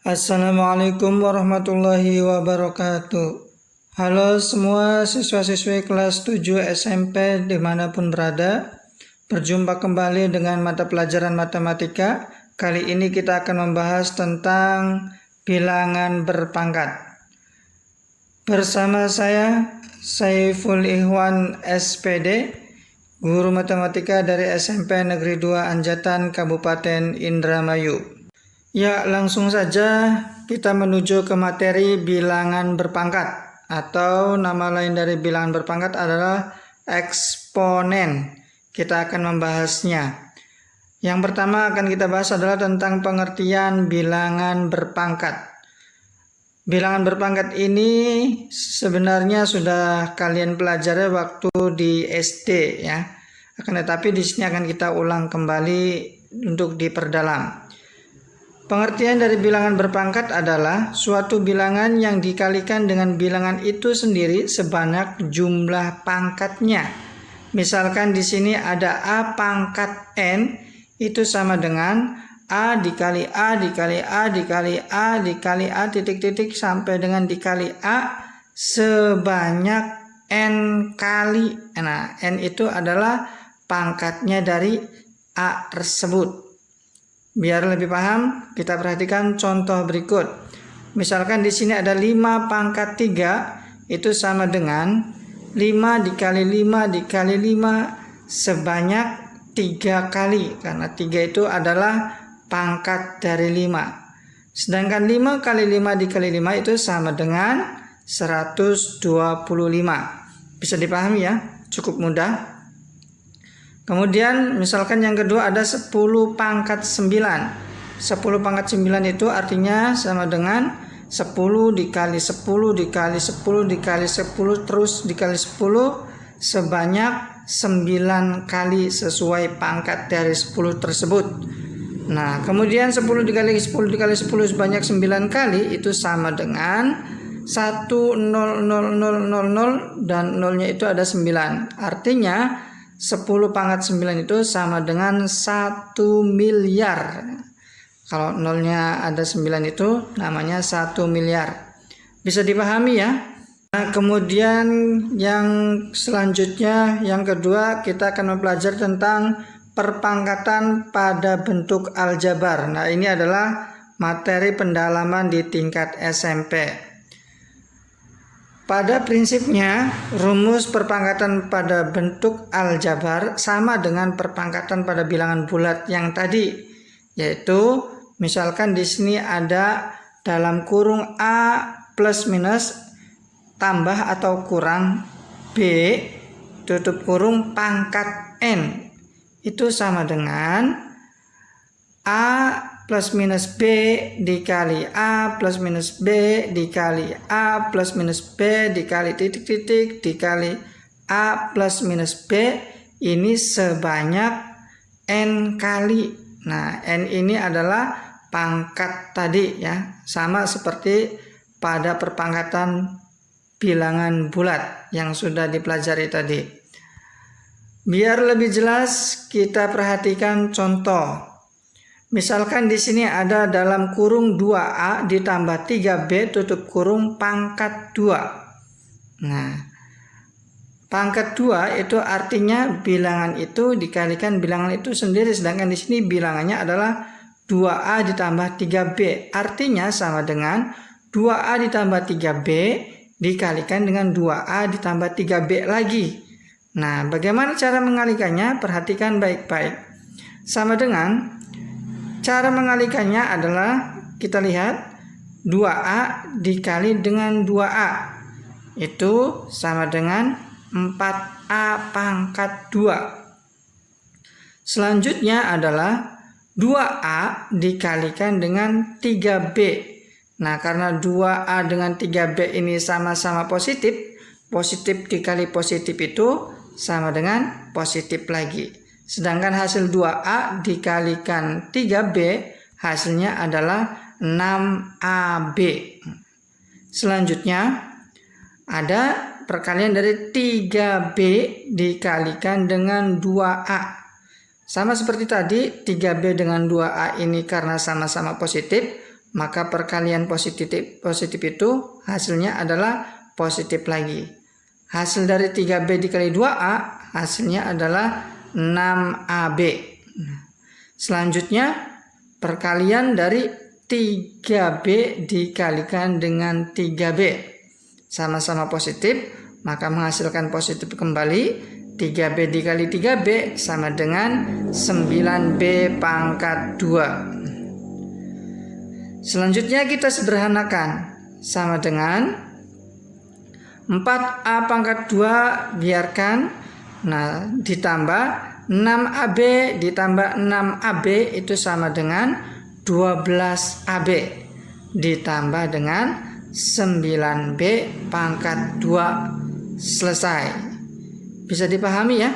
Assalamualaikum warahmatullahi wabarakatuh. Halo semua siswa-siswi kelas 7 SMP dimanapun berada. Berjumpa kembali dengan mata pelajaran matematika. Kali ini kita akan membahas tentang bilangan berpangkat. Bersama saya Saiful Ikhwan SPD, guru matematika dari SMP Negeri 2 Anjatan Kabupaten Indramayu. Ya, langsung saja kita menuju ke materi bilangan berpangkat, atau nama lain dari bilangan berpangkat adalah eksponen. Kita akan membahasnya. Yang pertama akan kita bahas adalah tentang pengertian bilangan berpangkat. Bilangan berpangkat ini sebenarnya sudah kalian pelajari waktu di SD ya. Akan tetapi di sini akan kita ulang kembali untuk diperdalam. Pengertian dari bilangan berpangkat adalah suatu bilangan yang dikalikan dengan bilangan itu sendiri sebanyak jumlah pangkatnya. Misalkan di sini ada A pangkat N, itu sama dengan A dikali A dikali A dikali A dikali A titik-titik sampai dengan dikali A sebanyak N kali. Nah, N itu adalah pangkatnya dari A tersebut. Biar lebih paham, kita perhatikan contoh berikut. Misalkan di sini ada 5 pangkat 3, itu sama dengan 5 dikali 5 dikali 5 sebanyak 3 kali. Karena 3 itu adalah pangkat dari 5. Sedangkan 5 kali 5 dikali 5 itu sama dengan 125. Bisa dipahami ya, cukup mudah. Kemudian misalkan yang kedua ada 10 pangkat 9. 10 pangkat 9 itu artinya sama dengan 10 dikali 10 dikali 10 dikali 10 terus dikali 10 sebanyak 9 kali sesuai pangkat dari 10 tersebut. Nah, kemudian 10 dikali 10 dikali 10 sebanyak 9 kali itu sama dengan 1 0 0 0 0 0 dan 0-nya itu ada 9. Artinya 10 pangkat 9 itu sama dengan 1 miliar. Kalau nolnya ada 9 itu namanya 1 miliar. Bisa dipahami ya? Nah, kemudian yang selanjutnya, yang kedua, kita akan mempelajari tentang perpangkatan pada bentuk aljabar. Nah, ini adalah materi pendalaman di tingkat SMP. Pada prinsipnya, rumus perpangkatan pada bentuk aljabar sama dengan perpangkatan pada bilangan bulat yang tadi, yaitu misalkan di sini ada dalam kurung A plus minus tambah atau kurang B tutup kurung pangkat N, itu sama dengan A plus minus B dikali A plus minus B dikali A plus minus B dikali titik-titik dikali A plus minus B, ini sebanyak N kali. Nah, N ini adalah pangkat tadi ya, sama seperti pada perpangkatan bilangan bulat yang sudah dipelajari tadi. Biar lebih jelas kita perhatikan contoh. Misalkan di sini ada dalam kurung 2A ditambah 3B tutup kurung pangkat 2. Nah, pangkat 2 itu artinya bilangan itu dikalikan bilangan itu sendiri, sedangkan di sini bilangannya adalah 2A ditambah 3B. Artinya sama dengan 2A ditambah 3B dikalikan dengan 2A ditambah 3B lagi. Nah, bagaimana cara mengalikannya? Perhatikan baik-baik. Sama dengan cara mengalikannya adalah kita lihat 2A dikali dengan 2A itu sama dengan 4A pangkat 2. Selanjutnya adalah 2A dikalikan dengan 3B. Nah, karena 2A dengan 3B ini sama-sama positif, positif dikali positif itu sama dengan positif lagi. Sedangkan hasil 2A dikalikan 3B hasilnya adalah 6AB. Selanjutnya ada perkalian dari 3B dikalikan dengan 2A. Sama seperti tadi, 3B dengan 2A ini karena sama-sama positif, maka perkalian positif itu hasilnya adalah positif lagi. Hasil dari 3B dikali 2A hasilnya adalah 6AB. Selanjutnya perkalian dari 3B dikalikan dengan 3B. Sama-sama positif, maka menghasilkan positif kembali. 3B dikali 3B sama dengan 9B pangkat 2. Selanjutnya kita sederhanakan. Sama dengan 4A pangkat 2 biarkan. Nah, ditambah 6AB ditambah 6AB itu sama dengan 12AB. Ditambah dengan 9B pangkat 2. Selesai. Bisa dipahami ya?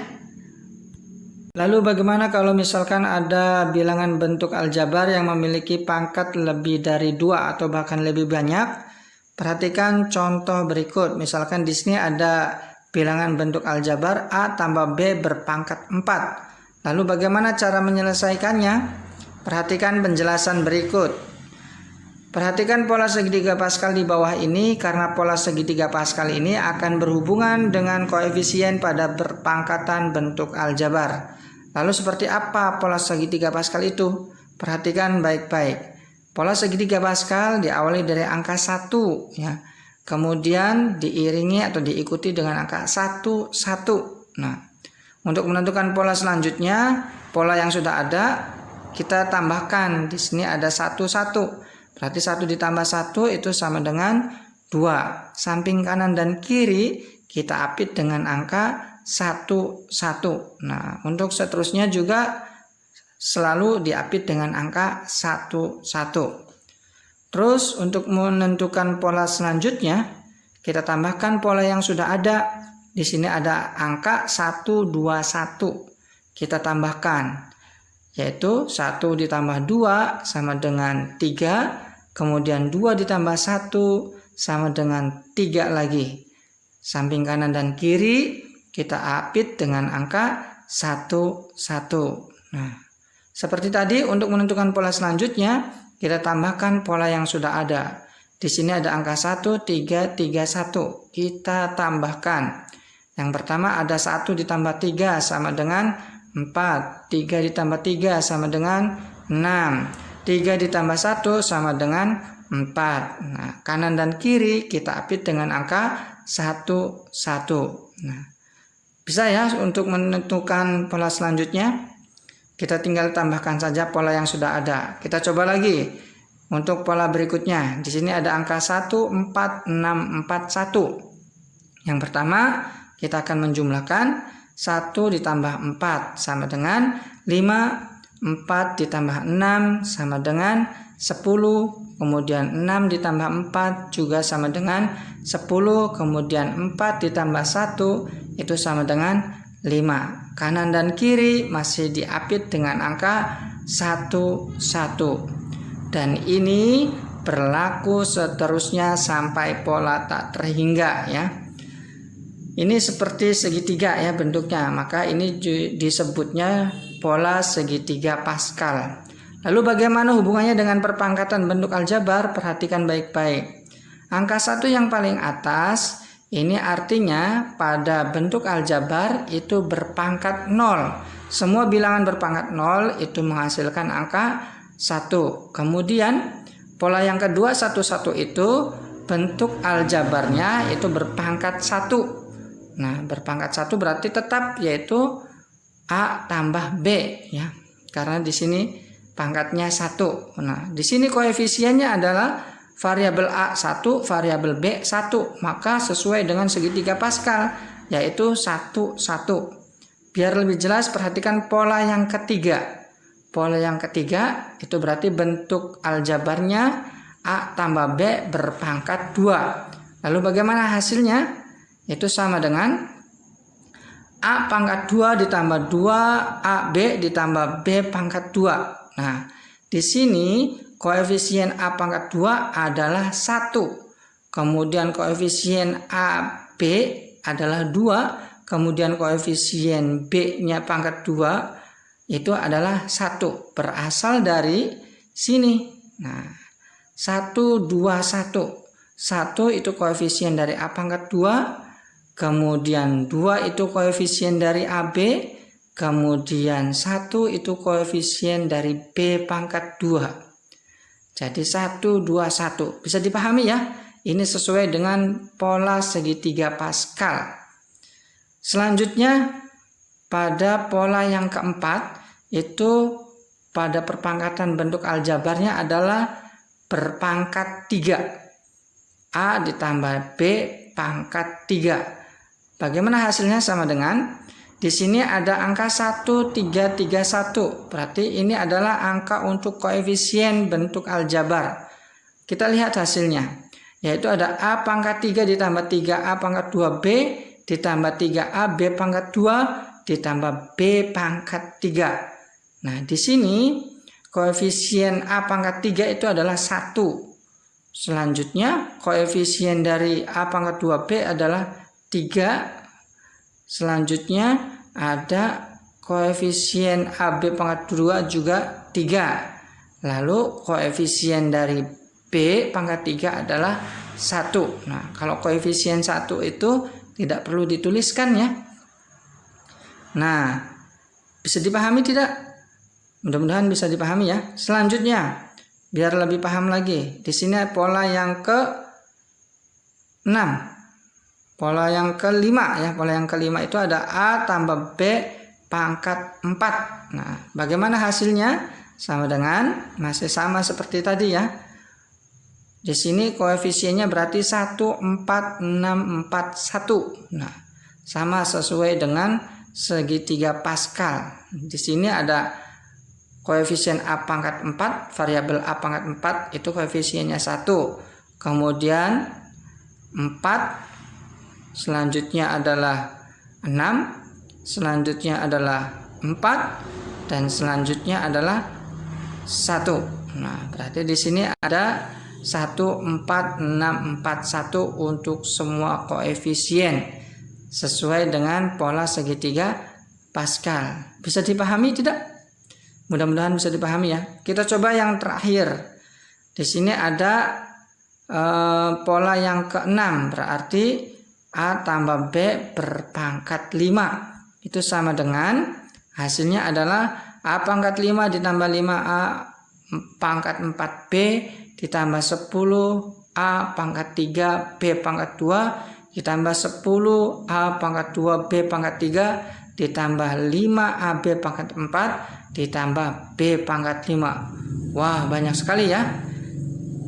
Lalu bagaimana kalau misalkan ada bilangan bentuk aljabar yang memiliki pangkat lebih dari 2 atau bahkan lebih banyak? Perhatikan contoh berikut. Misalkan di sini ada bilangan bentuk aljabar A tambah B berpangkat 4. Lalu bagaimana cara menyelesaikannya? Perhatikan penjelasan berikut. Perhatikan pola segitiga Pascal di bawah ini, karena pola segitiga Pascal ini akan berhubungan dengan koefisien pada berpangkatan bentuk aljabar. Lalu seperti apa pola segitiga Pascal itu? Perhatikan baik-baik. Pola segitiga Pascal diawali dari angka 1 ya. Kemudian diiringi atau diikuti dengan angka 1, 1. Nah, untuk menentukan pola selanjutnya, pola yang sudah ada kita tambahkan. Di sini ada 1, 1. Berarti 1 ditambah 1 itu sama dengan 2. Samping kanan dan kiri kita apit dengan angka 1, 1. Nah, untuk seterusnya juga selalu diapit dengan angka 1, 1. Terus untuk menentukan pola selanjutnya, kita tambahkan pola yang sudah ada. Di sini ada angka 1, 2, 1. Kita tambahkan, yaitu 1 ditambah 2 sama dengan 3. Kemudian 2 ditambah 1 sama dengan 3 lagi. Samping kanan dan kiri kita apit dengan angka 1, 1. Nah, seperti tadi untuk menentukan pola selanjutnya, kita tambahkan pola yang sudah ada. Di sini ada angka 1, 3, 3, 1. Kita tambahkan. Yang pertama ada 1 ditambah 3 sama dengan 4. 3 ditambah 3 sama dengan 6. 3 ditambah 1 sama dengan 4. Nah, kanan dan kiri kita apit dengan angka 1, 1. Nah, bisa ya untuk menentukan pola selanjutnya. Kita tinggal tambahkan saja pola yang sudah ada. Kita coba lagi untuk pola berikutnya. Di sini ada angka 1, 4, 6, 4, 1. Yang pertama kita akan menjumlahkan 1 ditambah 4 sama dengan 5. 4 ditambah 6 sama dengan 10. Kemudian 6 ditambah 4 juga sama dengan 10. Kemudian 4 ditambah 1 itu sama dengan 5. Kanan dan kiri masih diapit dengan angka 1, 1. Dan ini berlaku seterusnya sampai pola tak terhingga ya. Ini seperti segitiga ya bentuknya, maka ini disebutnya pola segitiga Pascal. Lalu bagaimana hubungannya dengan perpangkatan bentuk aljabar? Perhatikan baik-baik. Angka 1 yang paling atas ini artinya pada bentuk aljabar itu berpangkat 0. Semua bilangan berpangkat 0 itu menghasilkan angka 1. Kemudian pola yang kedua 1, 1 itu bentuk aljabarnya itu berpangkat 1. Nah, berpangkat 1 berarti tetap yaitu A tambah B ya. Karena di sini pangkatnya 1. Nah, di sini koefisiennya adalah variabel A 1, variabel B 1. Maka sesuai dengan segitiga Pascal yaitu 1, 1. Biar lebih jelas perhatikan pola yang ketiga. Pola yang ketiga itu berarti bentuk aljabarnya A tambah B berpangkat 2. Lalu bagaimana hasilnya? Itu sama dengan A pangkat 2 ditambah 2 AB ditambah B pangkat 2. Nah, di sini koefisien A pangkat 2 adalah 1. Kemudian koefisien AB adalah 2. Kemudian koefisien B-nya pangkat 2 itu adalah 1. Berasal dari sini. Nah, 1, 2, 1. 1 itu koefisien dari A pangkat 2, kemudian 2 itu koefisien dari AB, kemudian 1 itu koefisien dari B pangkat 2. Jadi 1, 2, 1. Bisa dipahami ya? Ini sesuai dengan pola segitiga Pascal. Selanjutnya pada pola yang keempat itu pada perpangkatan bentuk aljabarnya adalah berpangkat 3. A ditambah B pangkat 3. Bagaimana hasilnya? Sama dengan di sini ada angka 1, 3, 3, 1. Berarti ini adalah angka untuk koefisien bentuk aljabar. Kita lihat hasilnya. Yaitu ada A pangkat 3 ditambah 3A pangkat 2B ditambah 3A B pangkat 2 ditambah B pangkat 3. Nah, di sini koefisien A pangkat 3 itu adalah 1. Selanjutnya koefisien dari A pangkat 2B adalah 3. Selanjutnya ada koefisien AB pangkat 2 juga 3. Lalu koefisien dari B pangkat 3 adalah 1. Nah, kalau koefisien 1 itu tidak perlu dituliskan ya. Nah, bisa dipahami tidak? Mudah-mudahan bisa dipahami ya. Selanjutnya, biar lebih paham lagi. Di sini pola yang ke-6. Pola yang kelima ya. Pola yang kelima itu ada A tambah B pangkat 4. Nah, bagaimana hasilnya? Sama dengan, masih sama seperti tadi ya. Di sini koefisiennya berarti 1, 4, 6, 4, 1. Nah, sama sesuai dengan segitiga Pascal. Di sini ada koefisien A pangkat 4, variabel A pangkat 4 itu koefisiennya 1. Kemudian 4, selanjutnya adalah 6, selanjutnya adalah 4, dan selanjutnya adalah 1. Nah, berarti di sini ada 1, 4, 6, 4, 1 untuk semua koefisien sesuai dengan pola segitiga Pascal. Bisa dipahami tidak? Mudah-mudahan bisa dipahami ya. Kita coba yang terakhir. Di sini ada pola yang ke-6, berarti A tambah B berpangkat 5. Itu sama dengan hasilnya adalah A pangkat 5 ditambah 5A pangkat 4B ditambah 10 A pangkat 3 B pangkat 2 ditambah 10 A pangkat 2 B pangkat 3 ditambah 5 AB pangkat 4 ditambah B pangkat 5. Wah, banyak sekali ya.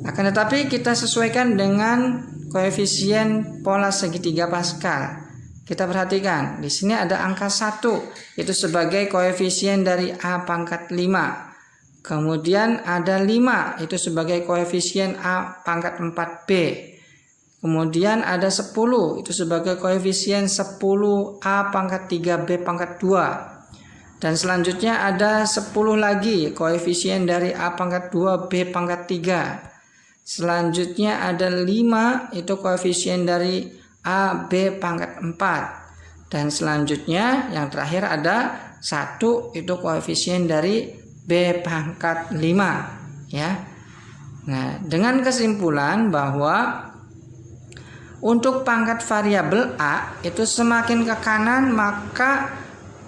Akan tetapi kita sesuaikan dengan koefisien pola segitiga Pascal. Kita perhatikan, di sini ada angka 1, itu sebagai koefisien dari A pangkat 5. Kemudian ada 5, itu sebagai koefisien A pangkat 4B. Kemudian ada 10, itu sebagai koefisien 10A pangkat 3B pangkat 2. Dan selanjutnya ada 10 lagi koefisien dari A pangkat 2 B pangkat 3. Selanjutnya ada 5, itu koefisien dari A B pangkat 4. Dan selanjutnya yang terakhir ada 1, itu koefisien dari B pangkat 5 ya. Nah, dengan kesimpulan bahwa untuk pangkat variabel A itu semakin ke kanan maka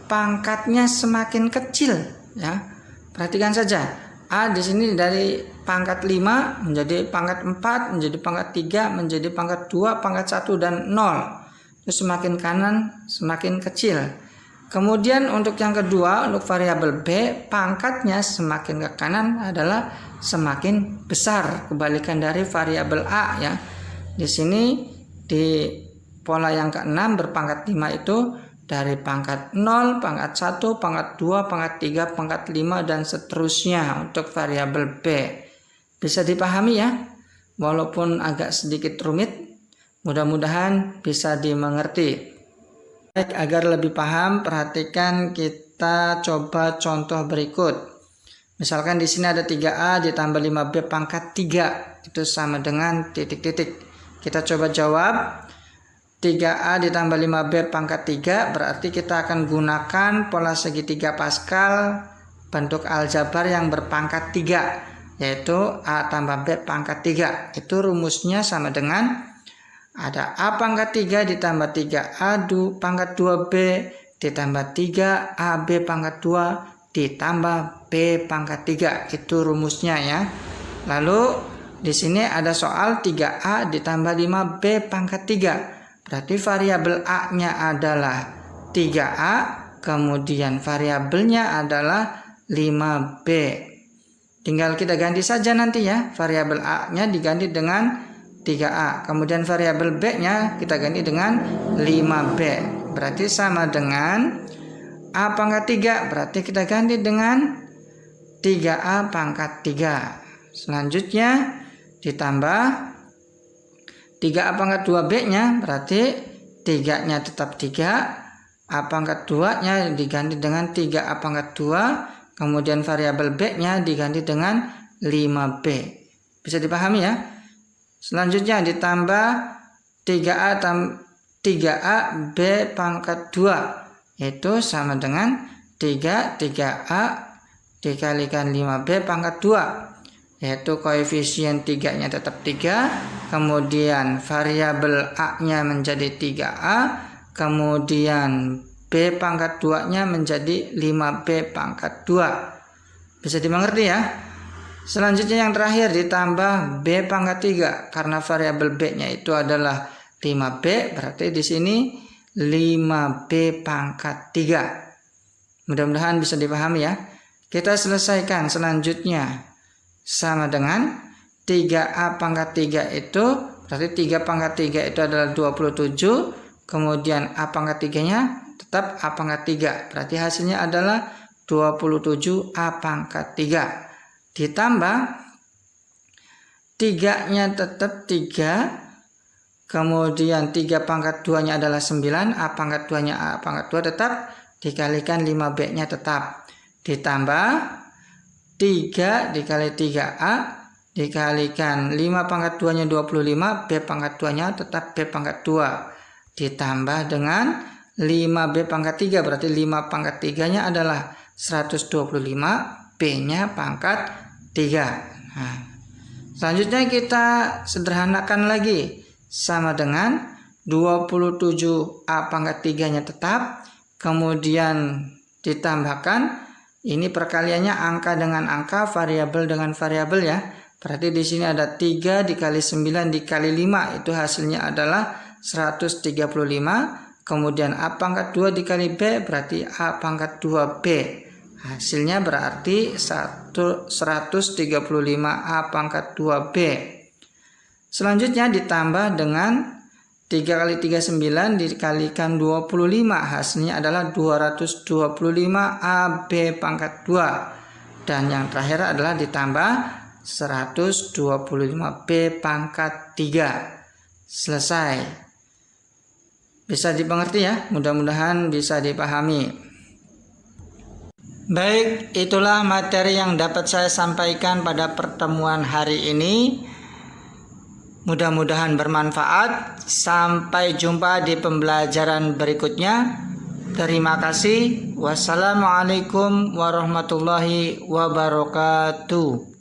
pangkatnya semakin kecil ya. Perhatikan saja. A di sini dari pangkat 5 menjadi pangkat 4, menjadi pangkat 3, menjadi pangkat 2, pangkat 1 dan 0. Itu semakin kanan semakin kecil. Kemudian untuk yang kedua, untuk variabel B, pangkatnya semakin ke kanan adalah semakin besar, kebalikan dari variabel A ya. Di sini di pola yang ke-6 berpangkat 5 itu dari pangkat 0, pangkat 1, pangkat 2, pangkat 3, pangkat 5 dan seterusnya untuk variabel B. Bisa dipahami ya? Walaupun agak sedikit rumit, mudah-mudahan bisa dimengerti. Baik, agar lebih paham, perhatikan kita coba contoh berikut. Misalkan di sini ada 3A ditambah 5B pangkat 3, itu sama dengan titik-titik. Kita coba jawab. 3A ditambah 5B pangkat 3 berarti kita akan gunakan pola segitiga Pascal bentuk aljabar yang berpangkat 3. yaitu A tambah B pangkat 3. Itu rumusnya sama dengan ada A pangkat 3 ditambah 3A pangkat 2B ditambah 3AB pangkat 2 ditambah B pangkat 3. Itu rumusnya ya. Lalu di sini ada soal 3A ditambah 5B pangkat 3. Berarti variabel A-nya adalah 3A, kemudian variabelnya adalah 5B. Tinggal kita ganti saja nanti ya. Variabel A-nya diganti dengan 3A. Kemudian variabel B-nya kita ganti dengan 5B. Berarti sama dengan A pangkat 3. Berarti kita ganti dengan 3A pangkat 3. Selanjutnya ditambah 3A pangkat 2B-nya. Berarti 3-nya tetap 3. A pangkat 2-nya diganti dengan 3A pangkat 2. Kemudian variabel B-nya diganti dengan 5B. Bisa dipahami ya? Selanjutnya ditambah 3A B pangkat 2. Itu sama dengan 3A dikalikan 5B pangkat 2. Yaitu koefisien 3-nya tetap 3. Kemudian variabel A-nya menjadi 3A. Kemudian B pangkat 2-nya menjadi 5B pangkat 2. Bisa dimengerti ya? Selanjutnya yang terakhir ditambah B pangkat 3. Karena variabel B-nya itu adalah 5B, berarti di sini 5B pangkat 3. Mudah-mudahan bisa dipahami ya. Kita selesaikan selanjutnya sama dengan 3A pangkat 3 itu, berarti 3 pangkat 3 itu adalah 27. Kemudian A pangkat 3-nya tetap A pangkat 3. Berarti hasilnya adalah 27 A pangkat 3. Ditambah 3-nya tetap 3. Kemudian 3 pangkat 2-nya adalah 9. A pangkat 2-nya A pangkat 2 tetap. Dikalikan 5B-nya tetap. Ditambah 3 dikali 3A. Dikalikan 5 pangkat 2-nya 25. B pangkat 2-nya tetap B pangkat 2. Ditambah dengan 5B pangkat 3, berarti 5 pangkat 3-nya adalah 125, B-nya pangkat 3. Nah, selanjutnya kita sederhanakan lagi. Sama dengan 27A pangkat 3-nya tetap. Kemudian ditambahkan, ini perkaliannya angka dengan angka, variabel dengan variabel ya. Berarti di sini ada 3 dikali 9 dikali 5, itu hasilnya adalah 135. Kemudian A pangkat 2 dikali B berarti A pangkat 2B. Hasilnya berarti 135A pangkat 2B. Selanjutnya ditambah dengan 3 kali 3 9 dikalikan 25. Hasilnya adalah 225AB pangkat 2. Dan yang terakhir adalah ditambah 125B pangkat 3. Selesai. Bisa dimengerti ya, mudah-mudahan bisa dipahami. Baik, itulah materi yang dapat saya sampaikan pada pertemuan hari ini. Mudah-mudahan bermanfaat. Sampai jumpa di pembelajaran berikutnya. Terima kasih. Wassalamualaikum warahmatullahi wabarakatuh.